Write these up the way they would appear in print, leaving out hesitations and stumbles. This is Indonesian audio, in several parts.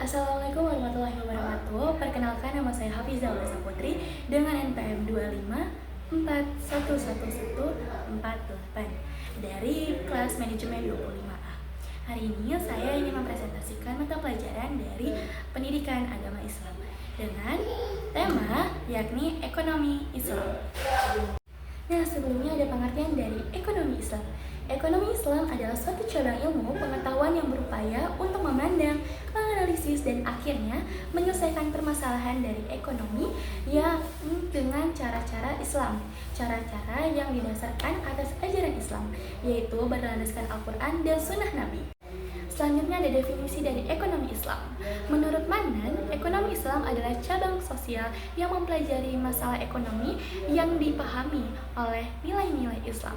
Assalamualaikum warahmatullahi wabarakatuh. Perkenalkan, nama saya Hafizah Ulasa Putri dengan NPM 25411148 dari kelas manajemen 25A. Hari ini saya ingin mempresentasikan mata pelajaran dari pendidikan agama Islam dengan tema yakni ekonomi Islam. Nah, sebelumnya ada pengertian dari ekonomi Islam. Ekonomi Islam adalah suatu cabang ilmu pengetahuan yang berupaya untuk memandang, menganalisis, dan akhirnya menyelesaikan permasalahan dari ekonomi yang dengan cara-cara Islam. Cara-cara yang didasarkan atas ajaran Islam, yaitu berlandaskan Al-Quran dan Sunnah Nabi. Selanjutnya ada definisi dari ekonomi Islam. Menurut Manan, ekonomi Islam adalah cabang sosial yang mempelajari masalah ekonomi yang dipahami oleh nilai-nilai Islam.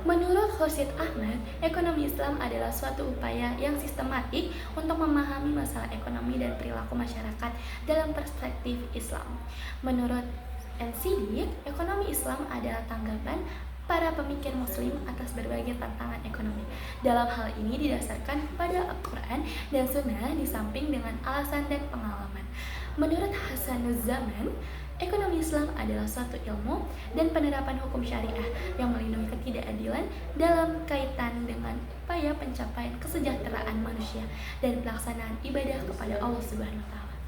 Menurut Khursyid Ahmad, ekonomi Islam adalah suatu upaya yang sistematik untuk memahami masalah ekonomi dan perilaku masyarakat dalam perspektif Islam. Menurut NCD, ekonomi Islam adalah tanggapan para pemikir muslim atas berbagai tantangan ekonomi. Dalam hal ini didasarkan pada Al-Quran dan Sunnah di samping dengan alasan dan pengalaman. Menurut Hasanuzzaman, ekonomi Islam adalah suatu ilmu dan penerapan hukum syariah yang melindungi ketidakadilan dalam kaitan dengan upaya pencapaian kesejahteraan manusia dan pelaksanaan ibadah kepada Allah Subhanahu wa Ta'ala.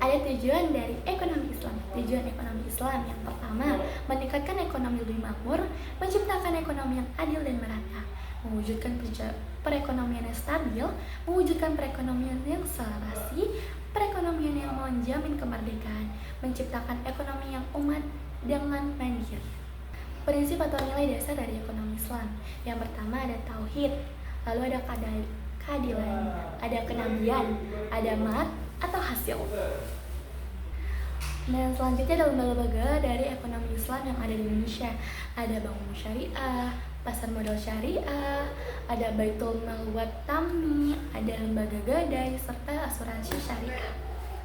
Ada tujuan dari ekonomi Islam. Tujuan ekonomi Islam yang pertama, meningkatkan ekonomi lebih makmur, menciptakan ekonomi yang adil dan merata, mewujudkan perekonomian yang stabil, mewujudkan perekonomian yang selarasi, perekonomian yang menjamin kemerdekaan, menciptakan ekonomi yang umat dengan mandiri. Prinsip atau nilai dasar dari ekonomi Islam. Yang pertama ada tauhid, lalu ada keadilan, ada kenabian, ada mat atau hasil. Dan selanjutnya ada lembaga-lembaga dari ekonomi Islam yang ada di Indonesia. Ada Bank Umum Syariah, Pasar Modal Syariah, ada Baitul Mal wa Tammi, ada lembaga gadai, serta asuransi syariah.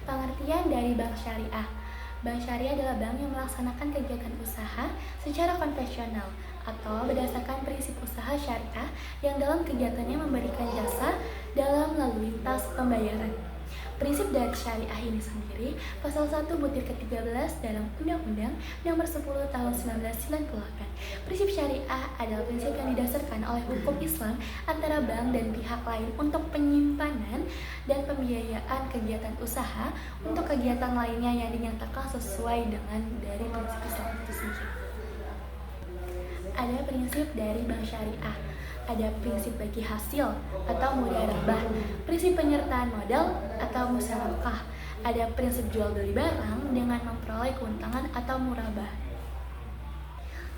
Pengertian dari bank syariah. Bank syariah adalah bank yang melaksanakan kegiatan usaha secara konvensional atau berdasarkan prinsip usaha syariah yang dalam kegiatannya memberikan jasa dalam lalu lintas pembayaran. Prinsip dari syariah ini sendiri, pasal 1 butir ke-13 dalam Undang-Undang Nomor 10 Tahun 1998. Prinsip syariah adalah prinsip yang didasarkan oleh hukum Islam antara bank dan pihak lain untuk penyimpanan dan pembiayaan kegiatan usaha untuk kegiatan lainnya yang dinyatakan sesuai dengan dari prinsip Islam itu sendiri. Ada prinsip dari bank syariah. Ada prinsip bagi hasil atau mudharabah, prinsip penyertaan modal atau musyarakah, ada prinsip jual beli barang dengan memperoleh keuntungan atau murabah.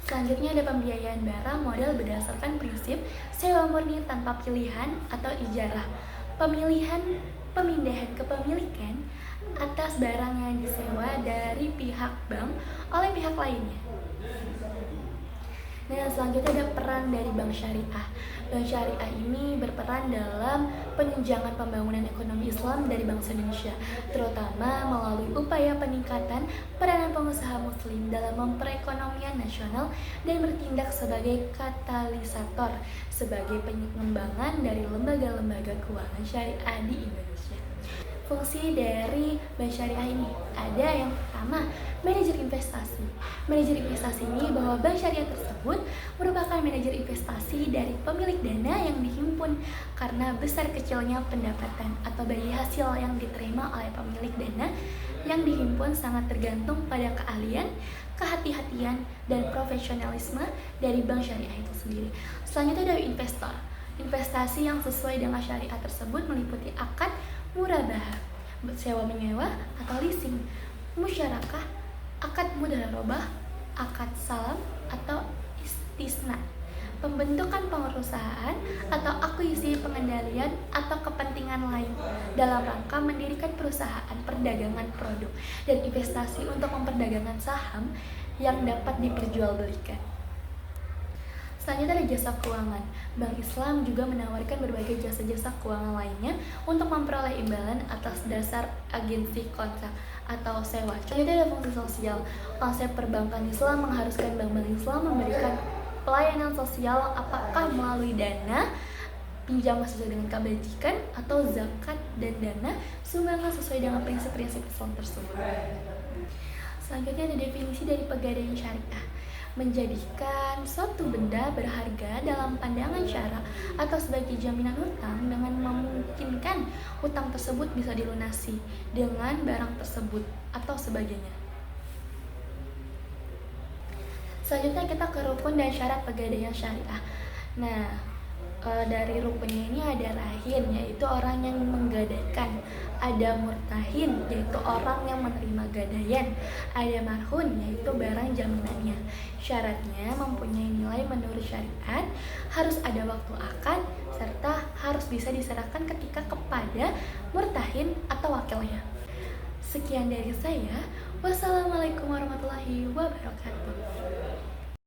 Selanjutnya ada pembiayaan barang modal berdasarkan prinsip sewa murni tanpa pilihan atau ijarah, pemindahan kepemilikan atas barang yang disewa dari pihak bank oleh pihak lainnya. Nah, selanjutnya ada peran dari bank syariah. Bank syariah ini berperan dalam penunjangan pembangunan ekonomi Islam dari bangsa Indonesia, terutama melalui upaya peningkatan peranan pengusaha muslim dalam memperekonomian nasional dan bertindak sebagai katalisator sebagai pengembangan dari lembaga-lembaga keuangan syariah di Indonesia. Fungsi dari bank syariah ini ada yang pertama, manajer investasi. Manajer investasi ini bahwa bank syariah tersebut merupakan manajer investasi dari pemilik dana yang dihimpun karena besar kecilnya pendapatan atau bagi hasil yang diterima oleh pemilik dana yang dihimpun sangat tergantung pada keahlian, kehati-hatian, dan profesionalisme dari bank syariah itu sendiri. Selanjutnya ada investor. Investasi yang sesuai dengan syariah tersebut meliputi akad murabah, sewa menyewa atau leasing, musyarakah, akad mudharabah, akad salam atau istisna, pembentukan perusahaan atau akuisisi pengendalian atau kepentingan lain dalam rangka mendirikan perusahaan perdagangan produk dan investasi untuk memperdagangkan saham yang dapat diperjualbelikan. Selanjutnya ada jasa keuangan. Bank Islam juga menawarkan berbagai jasa-jasa keuangan lainnya untuk memperoleh imbalan atas dasar agensi kontrak atau sewa. Selanjutnya ada fungsi sosial. Konsep perbankan Islam mengharuskan bank-bank Islam memberikan pelayanan sosial apakah melalui dana pinjaman sesuai dengan kebajikan, atau zakat dan dana sumbangan sesuai dengan prinsip-prinsip Islam tersebut. Selanjutnya ada definisi dari pegadaian syariah. Menjadikan suatu benda berharga dalam pandangan syara atau sebagai jaminan hutang dengan memungkinkan hutang tersebut bisa dilunasi dengan barang tersebut atau sebagainya. Selanjutnya kita ke rukun dan syarat pegadaian syariah. Nah, dari rukunnya ini ada rahin, yaitu orang yang menggadaikan. Ada murtahin, yaitu orang yang menerima gadaian. Ada marhun, yaitu barang jaminannya. Syaratnya mempunyai nilai menurut syariat, harus ada waktu akad, serta harus bisa diserahkan ketika kepada murtahin atau wakilnya. Sekian dari saya. Wassalamualaikum warahmatullahi wabarakatuh.